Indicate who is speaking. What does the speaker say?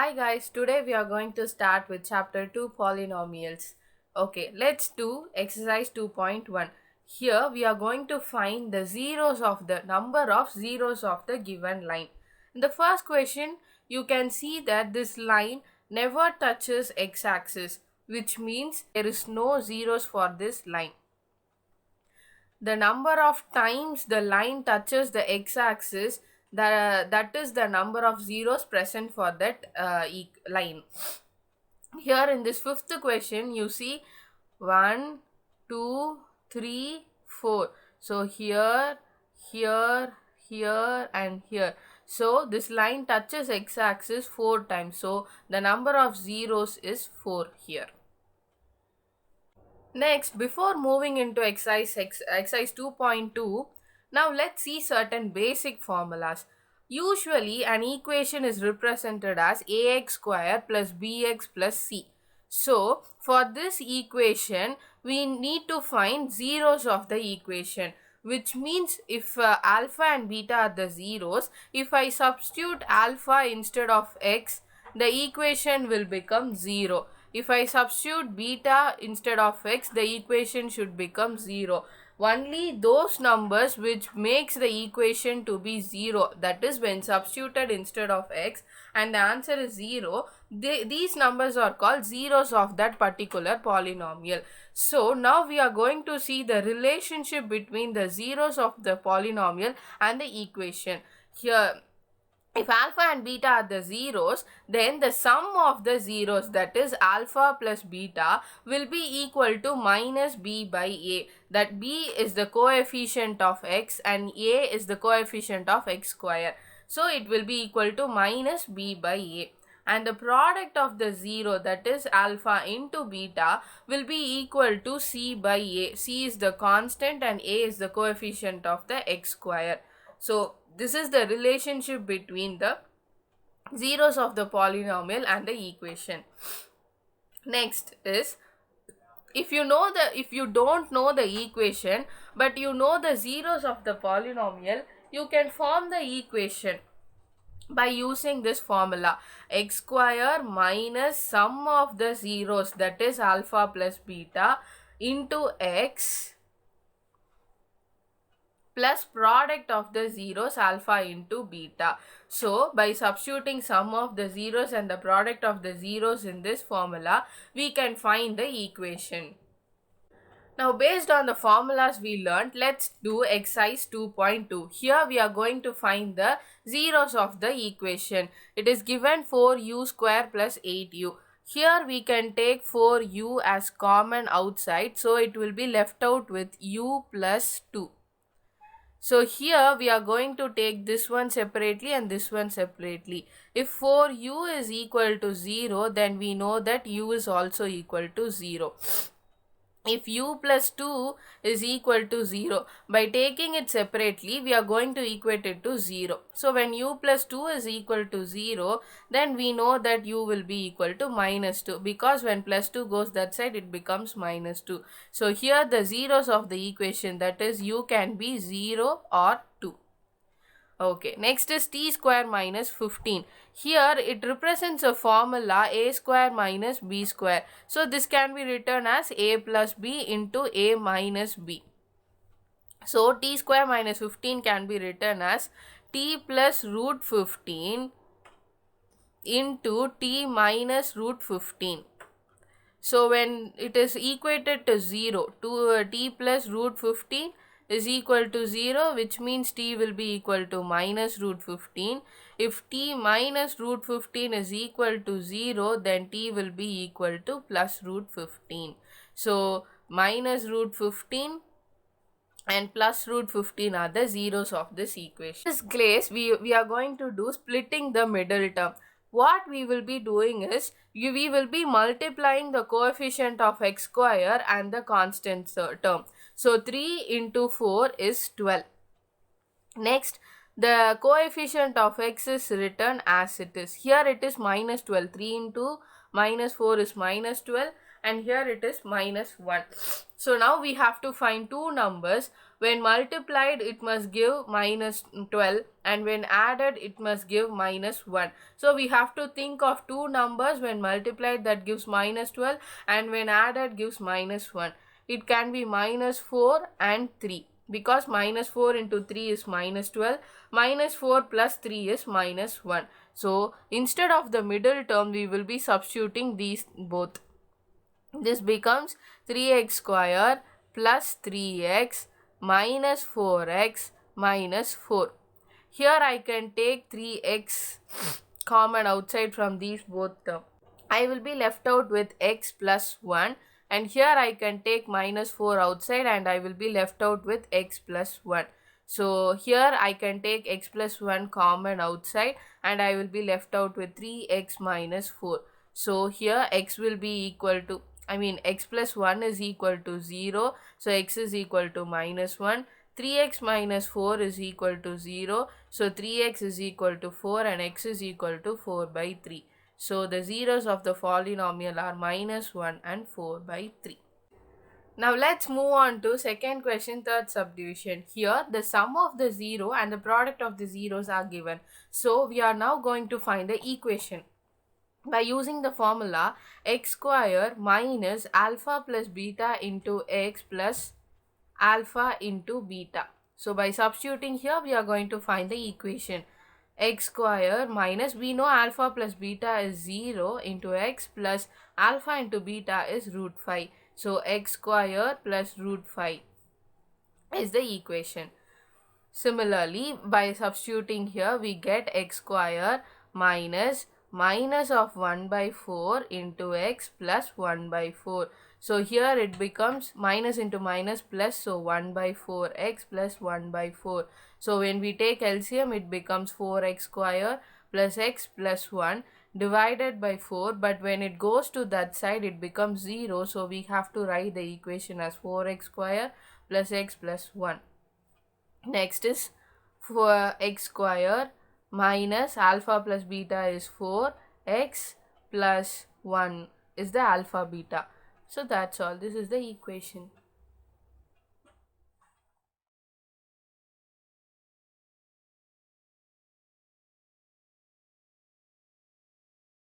Speaker 1: Hi guys, today we are going to start with chapter 2 polynomials. Okay, let's do exercise 2.1. Here we are going to find the zeros of the number of zeros of the given line. In the first question, you can see that this line never touches x-axis, which means there is no zeros for this line. The number of times the line touches the x-axis, that is the number of zeros present for that line. Here in this fifth question, you see 1, 2, 3, 4. So here, here and here. So this line touches x-axis 4 times. So the number of zeros is 4 here. Next, before moving into exercise 2.2, now let's see certain basic formulas. Usually, an equation is represented as ax square plus bx plus c. So, for this equation, we need to find zeros of the equation, which means if alpha and beta are the zeros, if I substitute alpha instead of x, the equation will become 0. If I substitute beta instead of x, the equation should become 0. Only those numbers which makes the equation to be 0, that is when substituted instead of x and the answer is 0, these numbers are called zeros of that particular polynomial. So now we are going to see the relationship between the zeros of the polynomial and the equation. Here, if alpha and beta are the zeros, then the sum of the zeros, that is alpha plus beta, will be equal to minus b by a. That b is the coefficient of x and a is the coefficient of x square. So it will be equal to minus b by a. And the product of the 0, that is alpha into beta, will be equal to c by a. C is the constant and a is the coefficient of the x square. So this is the relationship between the zeros of the polynomial and the equation. Next is, if you don't know the equation but you know the zeros of the polynomial, you can form the equation by using this formula: x square minus sum of the zeros, that is alpha plus beta, into x plus product of the zeros alpha into beta. So by substituting sum of the zeros and the product of the zeros in this formula, we can find the equation. Now based on the formulas we learned, let's do exercise 2.2. Here we are going to find the zeros of the equation. It is given 4u square plus 8u. Here we can take 4u as common outside, so it will be left out with u plus 2. So here we are going to take this one separately and this one separately. If 4u is equal to 0, then we know that u is also equal to 0. If u plus 2 is equal to 0, by taking it separately, we are going to equate it to 0. So when u plus 2 is equal to 0, then we know that u will be equal to minus 2, because when plus 2 goes that side, it becomes minus 2. So here the zeros of the equation, that is u can be 0 or 2. Okay, next is t square minus 15. Here it represents a formula a square minus b square. So this can be written as a plus b into a minus b. So t square minus 15 can be written as t plus root 15 into t minus root 15. So when it is equated to 0, t plus root 15 is equal to 0, which means t will be equal to minus root 15. If t minus root 15 is equal to 0, then t will be equal to plus root 15. So minus root 15 and plus root 15 are the zeros of this equation. In this case, we are going to do splitting the middle term. What we will be doing is, we will be multiplying the coefficient of x square and the constant term. So 3 into 4 is 12. Next, the coefficient of x is written as it is. Here it is minus 12. 3 into minus 4 is minus 12 and here it is minus 1. So now we have to find two numbers. When multiplied it must give minus 12, and when added it must give minus 1. So we have to think of two numbers when multiplied that gives minus 12 and when added gives minus 1. It can be minus 4 and 3, because minus 4 into 3 is minus 12, minus 4 plus 3 is minus 1. So instead of the middle term we will be substituting these both. This becomes 3x square plus 3x minus 4x minus 4. Here I can take 3x common outside from these both terms. I will be left out with x plus 1, and here I can take minus 4 outside and I will be left out with x plus 1. So here I can take x plus 1 common outside and I will be left out with 3x minus 4. So here x will be equal to, x plus 1 is equal to 0. So x is equal to minus 1. 3x minus 4 is equal to 0. So 3x is equal to 4 and x is equal to 4 by 3. So the zeros of the polynomial are minus 1 and 4 by 3. Now let's move on to second question, third subdivision. Here the sum of the 0 and the product of the zeros are given. So we are now going to find the equation by using the formula x square minus alpha plus beta into x plus alpha into beta. So by substituting here we are going to find the equation x square minus, we know alpha plus beta is 0 into x plus alpha into beta is root 5. So x square plus root 5 is the equation. Similarly, by substituting here we get x square minus of 1 by 4 into x plus 1 by 4. So here it becomes minus into minus plus, so 1 by 4x plus 1 by 4. So when we take LCM it becomes 4x square plus x plus 1 divided by 4, but when it goes to that side it becomes 0, so we have to write the equation as 4x square plus x plus 1. Next is for x square minus alpha plus beta is 4, x plus 1 is the alpha beta. So that's all. This is the equation.